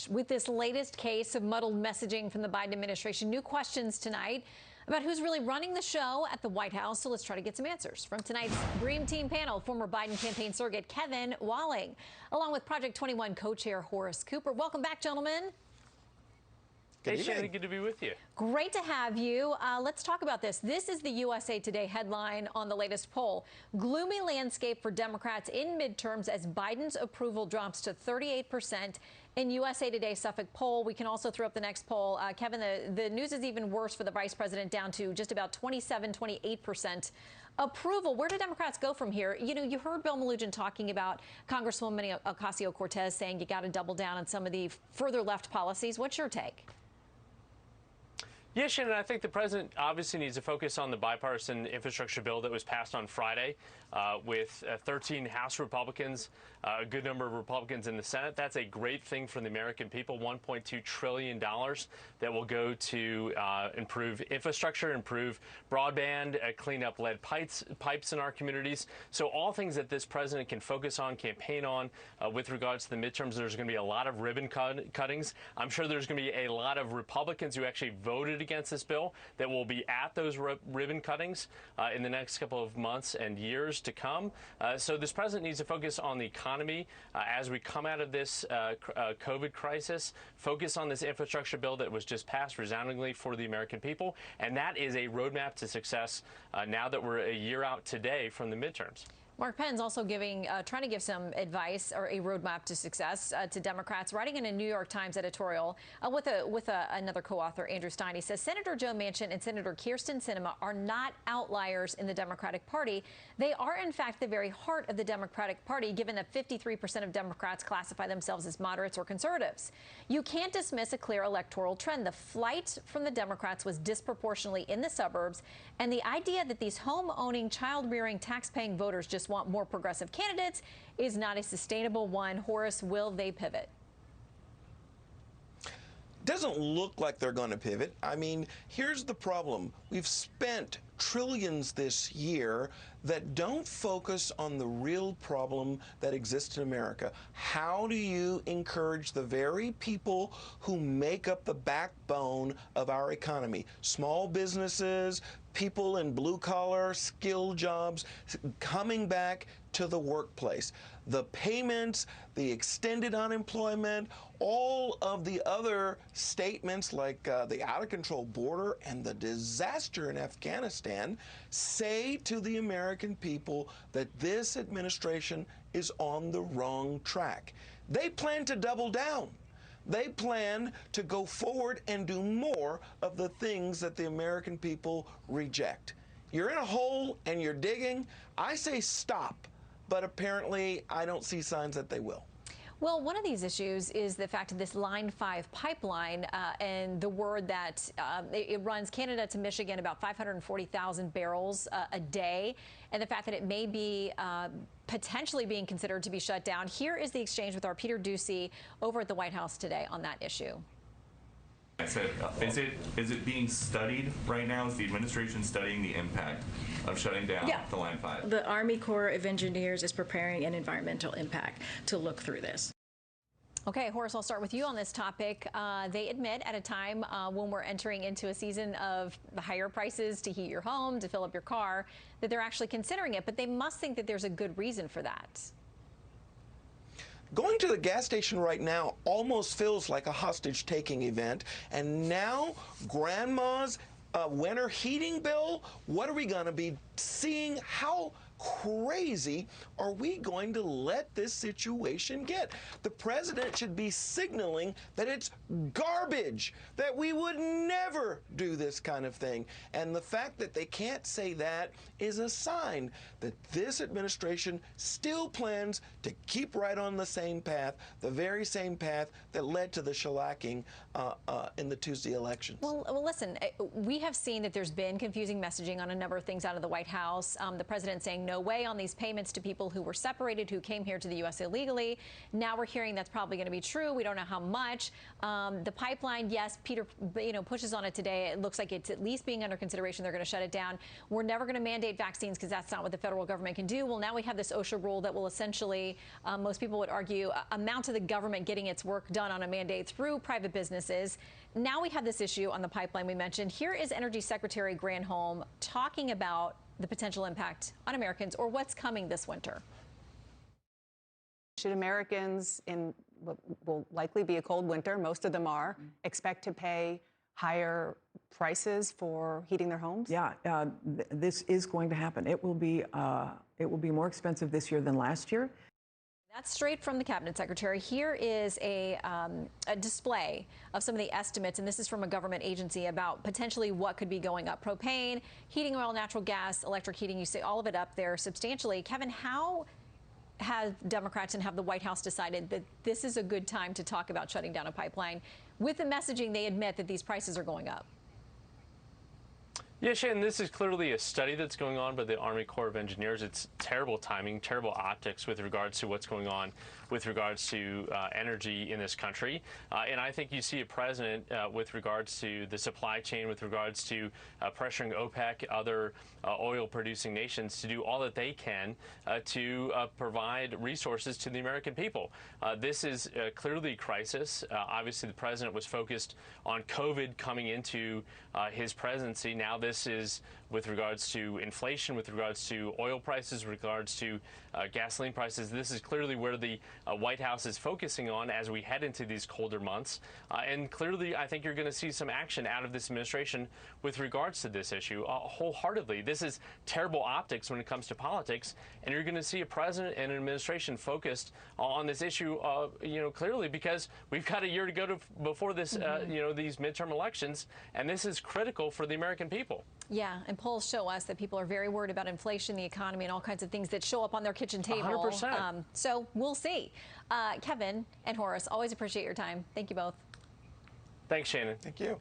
gosh, with this latest case of muddled messaging from the Biden administration, new questions tonight about who's really running the show at the White House. So let's try to get some answers from tonight's Dream Team panel. Former Biden campaign surrogate Kevin Walling, along with Project 21 co-chair Horace Cooper. Welcome back, gentlemen. Hey, Shannon, good to be with you. Great to have you. Let's talk about this. This is the USA Today headline on the latest poll. Gloomy landscape for Democrats in midterms as Biden's approval drops to 38%. In USA Today Suffolk poll, we can also throw up the next poll. Kevin, the news is even worse for the vice president, down to just about 28% approval. Where do Democrats go from here? You know, you heard Bill Melugin talking about Congresswoman Ocasio-Cortez saying you got to double down on some of the further left policies. What's your take? Yeah, Shannon, I think the president obviously needs to focus on the bipartisan infrastructure bill that was passed on Friday with 13 House Republicans, a good number of Republicans in the Senate. That's a great thing for the American people, $1.2 trillion that will go to improve infrastructure, improve broadband, clean up lead pipes in our communities. So all things that this president can focus on, campaign on with regards to the midterms. There's going to be a lot of ribbon cuttings. I'm sure there's going to be a lot of Republicans who actually voted against this bill that will be at those ribbon cuttings in the next couple of months and years to come. So this president needs to focus on the economy as we come out of this COVID crisis, focus on this infrastructure bill that was just passed resoundingly for the American people. And that is a roadmap to success now that we're a year out today from the midterms. Mark Penn's also trying to give some advice or a roadmap to success to Democrats. Writing in a New York Times editorial with another co-author, Andrew Stein, he says Senator Joe Manchin and Senator Kyrsten Sinema are not outliers in the Democratic Party. They are, in fact, the very heart of the Democratic Party, given that 53% of Democrats classify themselves as moderates or conservatives. You can't dismiss a clear electoral trend. The flight from the Democrats was disproportionately in the suburbs, and the idea that these home-owning, child-rearing, tax-paying voters just want more progressive candidates is not a sustainable one. Horace, will they pivot? Doesn't look like they're going to pivot. I mean, here's the problem. We've spent trillions this year that don't focus on the real problem that exists in America. How do you encourage the very people who make up the backbone of our economy? Small businesses, people in blue-collar, skilled jobs, coming back to the workplace. The payments, the extended unemployment, all of the other statements like the out-of-control border and the disaster in Afghanistan say to the American people that this administration is on the wrong track. They plan to double down. They plan to go forward and do more of the things that the American people reject. You're in a hole and you're digging. I say stop, but apparently I don't see signs that they will. Well, one of these issues is the fact of this Line 5 pipeline and the word that it runs Canada to Michigan about 540,000 barrels a day, and the fact that it may be potentially being considered to be shut down. Here is the exchange with our Peter Doocy over at the White House today on that issue. I said, is it being studied right now? Is the administration studying the impact of shutting down the Line 5? The Army Corps of Engineers is preparing an environmental impact to look through this. Okay, Horace, I'll start with you on this topic. They admit at a time when we're entering into a season of higher prices to heat your home, to fill up your car, that they're actually considering it, but they must think that there's a good reason for that. Going to the gas station right now almost feels like a hostage-taking event. And now, grandma's winter heating bill, what are we going to be seeing? How crazy are we going to let this situation get? The president should be signaling that it's garbage, that we would never do this kind of thing. And the fact that they can't say that is a sign that this administration still plans to keep right on the same path, the very same path that led to the shellacking in the Tuesday elections. Well, listen, we have seen that there's been confusing messaging on a number of things out of the White House. The president saying no no way on these payments to people who were separated, who came here to the U.S. illegally. Now we're hearing that's probably going to be true. We don't know how much. The pipeline, yes, Peter, pushes on it today. It looks like it's at least being under consideration. They're going to shut it down. We're never going to mandate vaccines because that's not what the federal government can do. Well, now we have this OSHA rule that will essentially, most people would argue, amount to the government getting its work done on a mandate through private businesses. Now we have this issue on the pipeline we mentioned. Here is Energy Secretary Granholm talking about the potential impact on Americans or what's coming this winter. Should Americans, in what will likely be a cold winter, most of them are, expect to pay higher prices for heating their homes? Yeah, this is going to happen. It will be more expensive this year than last year. That's straight from the Cabinet Secretary. Here is a display of some of the estimates, and this is from a government agency about potentially what could be going up. Propane, heating oil, natural gas, electric heating, you see all of it up there substantially. Kevin, how have Democrats and have the White House decided that this is a good time to talk about shutting down a pipeline? With the messaging, they admit that these prices are going up. Yeah, Shannon, this is clearly a study that's going on by the Army Corps of Engineers. It's terrible timing, terrible optics with regards to what's going on with regards to energy in this country. And I think you see a president with regards to the supply chain, with regards to pressuring OPEC, other oil-producing nations to do all that they can to provide resources to the American people. This is clearly a crisis. Obviously, the president was focused on COVID coming into his presidency. Now this is with regards to inflation, with regards to oil prices, with regards to gasoline prices. This is clearly where the White House is focusing on as we head into these colder months. And clearly, I think you're going to see some action out of this administration with regards to this issue wholeheartedly. This is terrible optics when it comes to politics, and you're going to see a president and an administration focused on this issue, clearly because we've got a year to go before this, these midterm elections, and this is critical for the American people. Yeah, and polls show us that people are very worried about inflation, the economy, and all kinds of things that show up on their kitchen table. 100%. So we'll see. Kevin and Horace, always appreciate your time. Thank you both. Thanks, Shannon. Thank you.